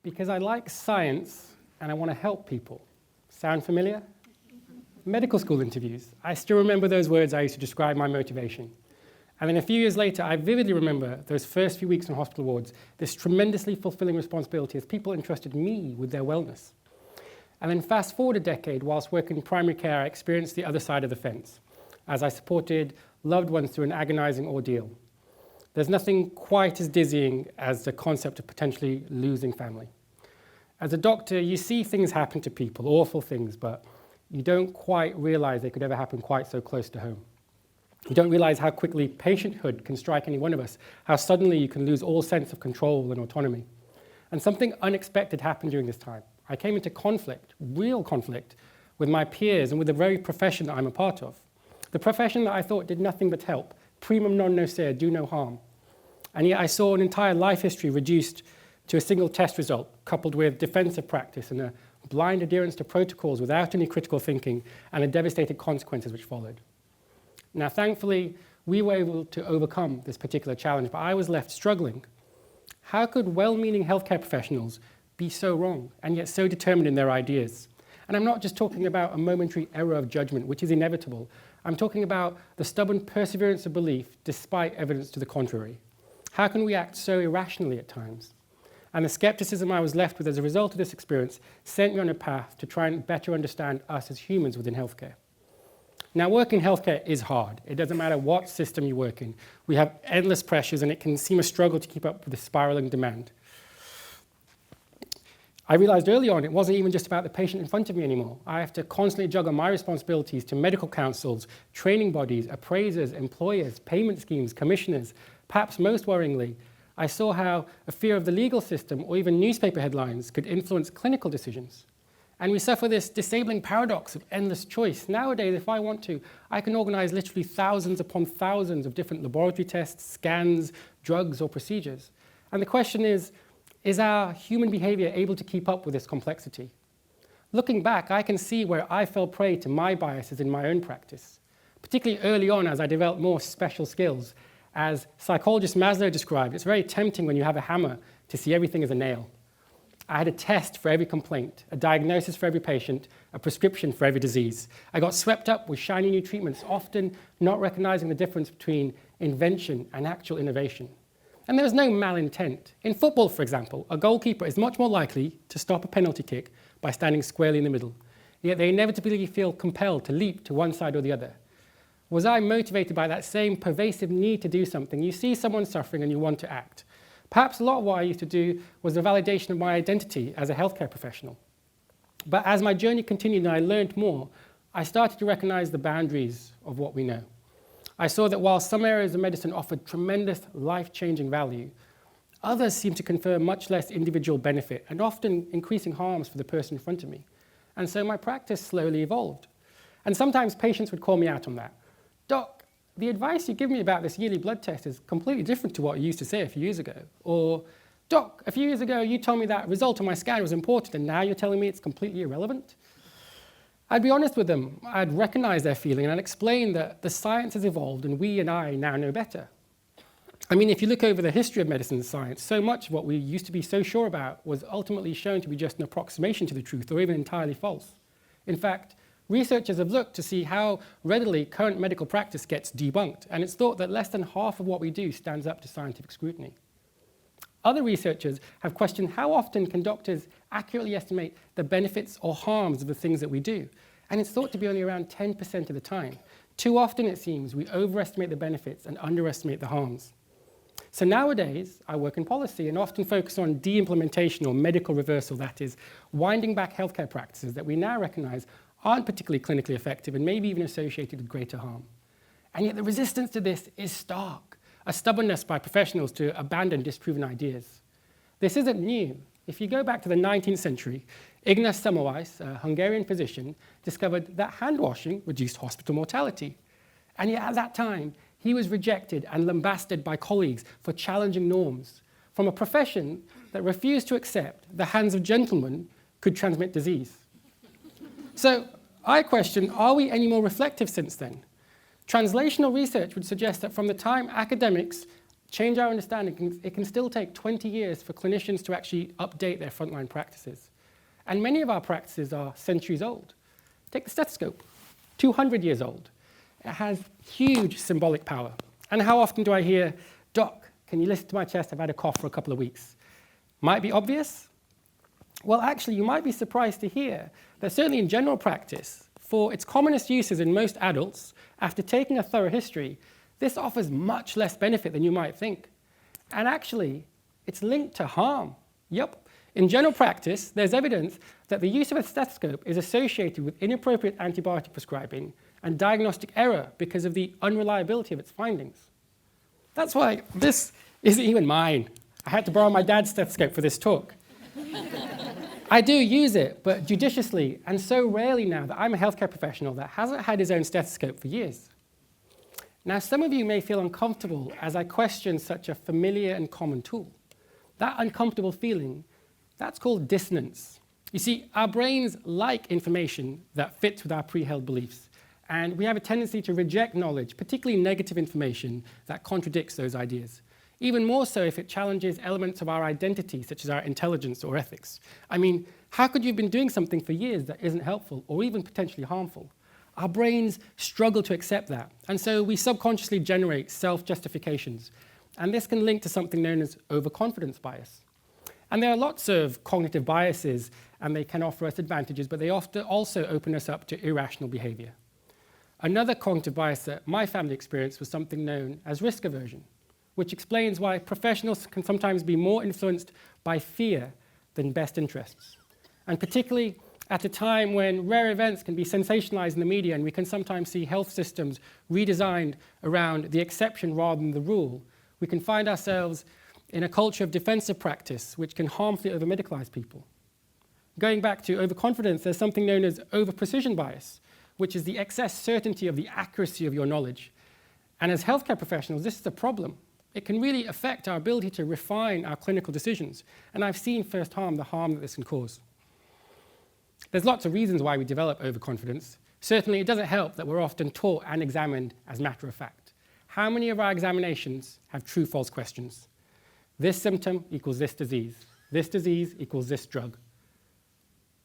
Because I like science and I want to help people. Sound familiar? Medical school interviews. I still remember those words I used to describe my motivation. And then a few years later, I vividly remember those first few weeks in hospital wards, this tremendously fulfilling responsibility as people entrusted me with their wellness. And then fast forward a decade, whilst working in primary care, I experienced the other side of the fence, as I supported loved ones through an agonizing ordeal. There's nothing quite as dizzying as the concept of potentially losing family. As a doctor, you see things happen to people, awful things, but you don't quite realize they could ever happen quite so close to home. You don't realize how quickly patienthood can strike any one of us, how suddenly you can lose all sense of control and autonomy. And something unexpected happened during this time. I came into conflict, real conflict, with my peers and with the very profession that I'm a part of. The profession that I thought did nothing but help, primum non nocere, do no harm. And yet I saw an entire life history reduced to a single test result, coupled with defensive practice and a blind adherence to protocols without any critical thinking, and the devastating consequences which followed. Now, thankfully, we were able to overcome this particular challenge, but I was left struggling. How could well-meaning healthcare professionals be so wrong and yet so determined in their ideas? And I'm not just talking about a momentary error of judgment, which is inevitable. I'm talking about the stubborn perseverance of belief despite evidence to the contrary. How can we act so irrationally at times? And the skepticism I was left with as a result of this experience sent me on a path to try and better understand us as humans within healthcare. Now, work in healthcare is hard. It doesn't matter what system you work in. We have endless pressures, and it can seem a struggle to keep up with the spiraling demand. I realized early on it wasn't even just about the patient in front of me anymore. I have to constantly juggle my responsibilities to medical councils, training bodies, appraisers, employers, payment schemes, commissioners. Perhaps most worryingly, I saw how a fear of the legal system or even newspaper headlines could influence clinical decisions. And we suffer this disabling paradox of endless choice. Nowadays, if I want to, I can organize literally thousands upon thousands of different laboratory tests, scans, drugs, or procedures. And the question is our human behavior able to keep up with this complexity? Looking back, I can see where I fell prey to my biases in my own practice, particularly early on as I developed more special skills. As psychologist Maslow described, it's very tempting when you have a hammer to see everything as a nail. I had a test for every complaint, a diagnosis for every patient, a prescription for every disease. I got swept up with shiny new treatments, often not recognizing the difference between invention and actual innovation. And there was no malintent. In football, for example, a goalkeeper is much more likely to stop a penalty kick by standing squarely in the middle. Yet they inevitably feel compelled to leap to one side or the other. Was I motivated by that same pervasive need to do something? You see someone suffering and you want to act. Perhaps a lot of what I used to do was the validation of my identity as a healthcare professional. But as my journey continued and I learned more, I started to recognize the boundaries of what we know. I saw that while some areas of medicine offered tremendous life-changing value, others seemed to confer much less individual benefit and often increasing harms for the person in front of me. And so my practice slowly evolved. And sometimes patients would call me out on that. Doc, the advice you give me about this yearly blood test is completely different to what you used to say a few years ago. Or, Doc, a few years ago you told me that result on my scan was important and now you're telling me it's completely irrelevant? I'd be honest with them. I'd recognize their feeling and I'd explain that the science has evolved and we and I now know better. I mean, if you look over the history of medicine and science, so much of what we used to be so sure about was ultimately shown to be just an approximation to the truth or even entirely false. In fact, researchers have looked to see how readily current medical practice gets debunked, and it's thought that less than half of what we do stands up to scientific scrutiny. Other researchers have questioned how often can doctors accurately estimate the benefits or harms of the things that we do, and it's thought to be only around 10% of the time. Too often, it seems, we overestimate the benefits and underestimate the harms. So nowadays, I work in policy and often focus on de-implementation or medical reversal, that is, winding back healthcare practices that we now recognize aren't particularly clinically effective and maybe even associated with greater harm. And yet the resistance to this is stark, a stubbornness by professionals to abandon disproven ideas. This isn't new. If you go back to the 19th century, Ignaz Semmelweis, a Hungarian physician, discovered that hand washing reduced hospital mortality. And yet at that time, he was rejected and lambasted by colleagues for challenging norms from a profession that refused to accept the hands of gentlemen could transmit disease. So I question, are we any more reflective since then? Translational research would suggest that from the time academics change our understanding, it can still take 20 years for clinicians to actually update their frontline practices. And many of our practices are centuries old. Take the stethoscope, 200 years old. It has huge symbolic power. And how often do I hear, "Doc, can you listen to my chest? I've had a cough for a couple of weeks." Might be obvious. Well, actually, you might be surprised to hear that certainly in general practice, for its commonest uses in most adults, after taking a thorough history, this offers much less benefit than you might think. And actually, it's linked to harm. Yep. In general practice, there's evidence that the use of a stethoscope is associated with inappropriate antibiotic prescribing and diagnostic error because of the unreliability of its findings. That's why this isn't even mine. I had to borrow my dad's stethoscope for this talk. I do use it, but judiciously, and so rarely now that I'm a healthcare professional that hasn't had his own stethoscope for years. Now, some of you may feel uncomfortable as I question such a familiar and common tool. That uncomfortable feeling, that's called dissonance. You see, our brains like information that fits with our pre-held beliefs, and we have a tendency to reject knowledge, particularly negative information that contradicts those ideas. Even more so if it challenges elements of our identity, such as our intelligence or ethics. I mean, how could you have been doing something for years that isn't helpful or even potentially harmful? Our brains struggle to accept that, and so we subconsciously generate self-justifications. And this can link to something known as overconfidence bias. And there are lots of cognitive biases, and they can offer us advantages, but they often also open us up to irrational behavior. Another cognitive bias that my family experienced was something known as risk aversion, which explains why professionals can sometimes be more influenced by fear than best interests. And particularly at a time when rare events can be sensationalized in the media, and we can sometimes see health systems redesigned around the exception rather than the rule, we can find ourselves in a culture of defensive practice which can harmfully over-medicalize people. Going back to overconfidence, there's something known as over-precision bias, which is the excess certainty of the accuracy of your knowledge. And as healthcare professionals, this is a problem. It can really affect our ability to refine our clinical decisions. And I've seen firsthand the harm that this can cause. There's lots of reasons why we develop overconfidence. Certainly, it doesn't help that we're often taught and examined as matter of fact. How many of our examinations have true-false questions? This symptom equals this disease. This disease equals this drug.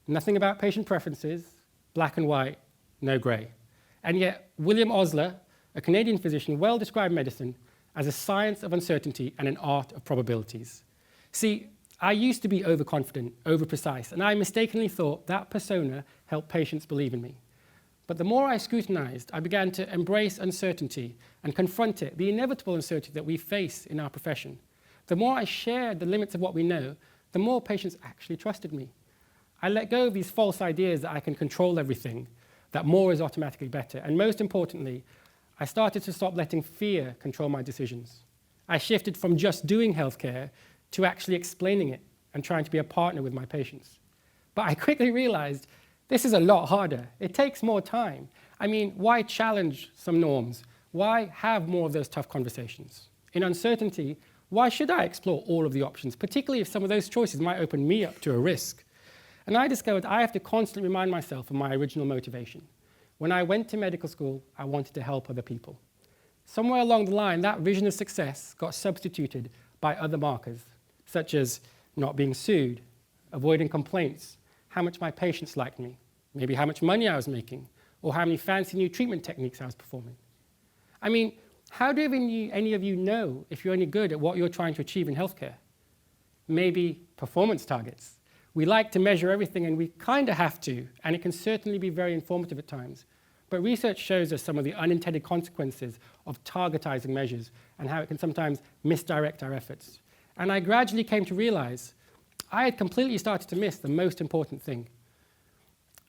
Nothing about patient preferences, black and white, no grey. And yet, William Osler, a Canadian physician, well described medicine as a science of uncertainty and an art of probabilities. See, I used to be overconfident, overprecise, and I mistakenly thought that persona helped patients believe in me. But the more I scrutinized, I began to embrace uncertainty and confront it, the inevitable uncertainty that we face in our profession. The more I shared the limits of what we know, the more patients actually trusted me. I let go of these false ideas that I can control everything, that more is automatically better, and most importantly, I started to stop letting fear control my decisions. I shifted from just doing healthcare to actually explaining it and trying to be a partner with my patients. But I quickly realized this is a lot harder. It takes more time. I mean, why challenge some norms? Why have more of those tough conversations? In uncertainty, why should I explore all of the options, particularly if some of those choices might open me up to a risk? And I discovered I have to constantly remind myself of my original motivation. When I went to medical school, I wanted to help other people. Somewhere along the line, that vision of success got substituted by other markers, such as not being sued, avoiding complaints, how much my patients liked me, maybe how much money I was making, or how many fancy new treatment techniques I was performing. I mean, how do any of you know if you're any good at what you're trying to achieve in healthcare? Maybe performance targets. We like to measure everything, and we kind of have to, and it can certainly be very informative at times. But research shows us some of the unintended consequences of targetizing measures and how it can sometimes misdirect our efforts. And I gradually came to realize I had completely started to miss the most important thing,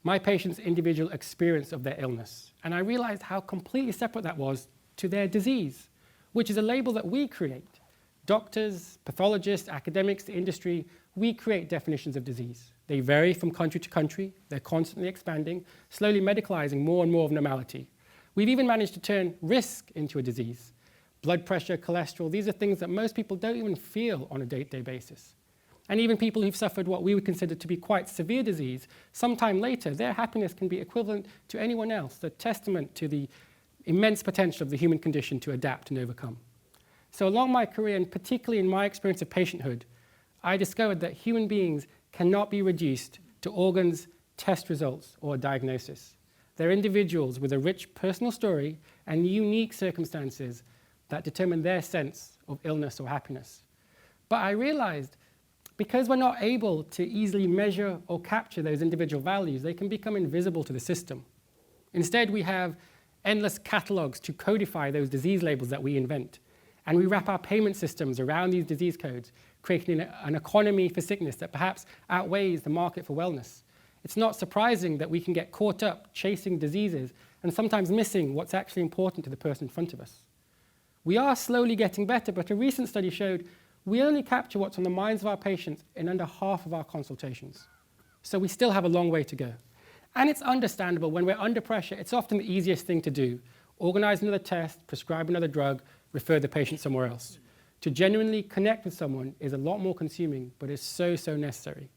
my patients' individual experience of their illness. And I realized how completely separate that was to their disease, which is a label that we create. Doctors, pathologists, academics, the industry, we create definitions of disease. They vary from country to country. They're constantly expanding, slowly medicalizing more and more of normality. We've even managed to turn risk into a disease. Blood pressure, cholesterol, these are things that most people don't even feel on a day-to-day basis. And even people who've suffered what we would consider to be quite severe disease, sometime later, their happiness can be equivalent to anyone else, a testament to the immense potential of the human condition to adapt and overcome. So along my career, and particularly in my experience of patienthood, I discovered that human beings cannot be reduced to organs, test results, or a diagnosis. They're individuals with a rich personal story and unique circumstances that determine their sense of illness or happiness. But I realized because we're not able to easily measure or capture those individual values, they can become invisible to the system. Instead, we have endless catalogs to codify those disease labels that we invent. And we wrap our payment systems around these disease codes, creating an economy for sickness that perhaps outweighs the market for wellness. It's not surprising that we can get caught up chasing diseases and sometimes missing what's actually important to the person in front of us. We are slowly getting better, but a recent study showed we only capture what's on the minds of our patients in under half of our consultations. So we still have a long way to go. And it's understandable when we're under pressure, it's often the easiest thing to do. Organize another test, prescribe another drug, refer the patient somewhere else. To genuinely connect with someone is a lot more consuming, but is so, so necessary.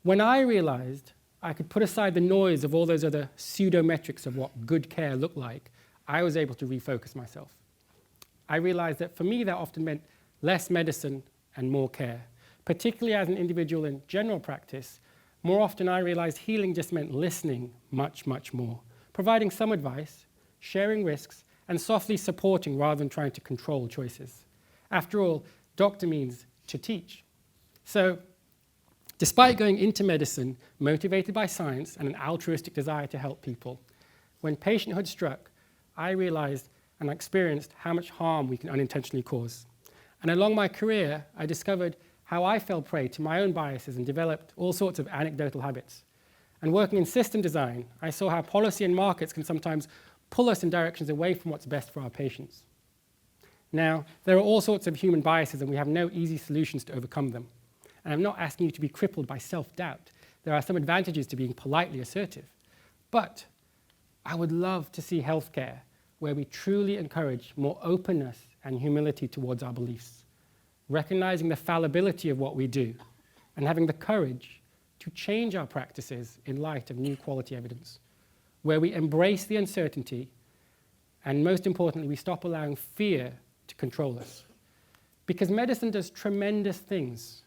When I realized I could put aside the noise of all those other pseudo-metrics of what good care looked like, I was able to refocus myself. I realized that for me, that often meant less medicine and more care. Particularly as an individual in general practice, more often I realized healing just meant listening much, much more, providing some advice, sharing risks, and softly supporting rather than trying to control choices. After all, doctor means to teach. So, despite going into medicine motivated by science and an altruistic desire to help people, when patienthood struck, I realized and experienced how much harm we can unintentionally cause. And along my career, I discovered how I fell prey to my own biases and developed all sorts of anecdotal habits. And working in system design, I saw how policy and markets can sometimes pull us in directions away from what's best for our patients. Now, there are all sorts of human biases, and we have no easy solutions to overcome them. And I'm not asking you to be crippled by self-doubt. There are some advantages to being politely assertive. But I would love to see healthcare where we truly encourage more openness and humility towards our beliefs, recognizing the fallibility of what we do, and having the courage to change our practices in light of new quality evidence, where we embrace the uncertainty, and most importantly, we stop allowing fear to control us. Because medicine does tremendous things,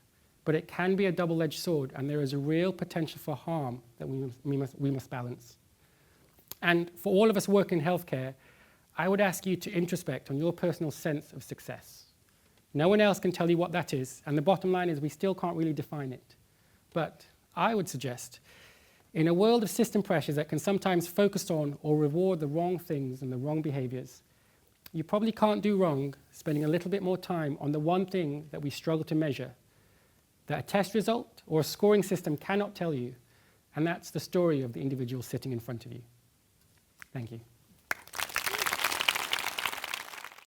but it can be a double-edged sword, and there is a real potential for harm that we must balance. And for all of us working in healthcare, I would ask you to introspect on your personal sense of success. No one else can tell you what that is, and the bottom line is we still can't really define it. But I would suggest, in a world of system pressures that can sometimes focus on or reward the wrong things and the wrong behaviors, you probably can't do wrong spending a little bit more time on the one thing that we struggle to measure, that a test result or a scoring system cannot tell you, and that's the story of the individual sitting in front of you. Thank you.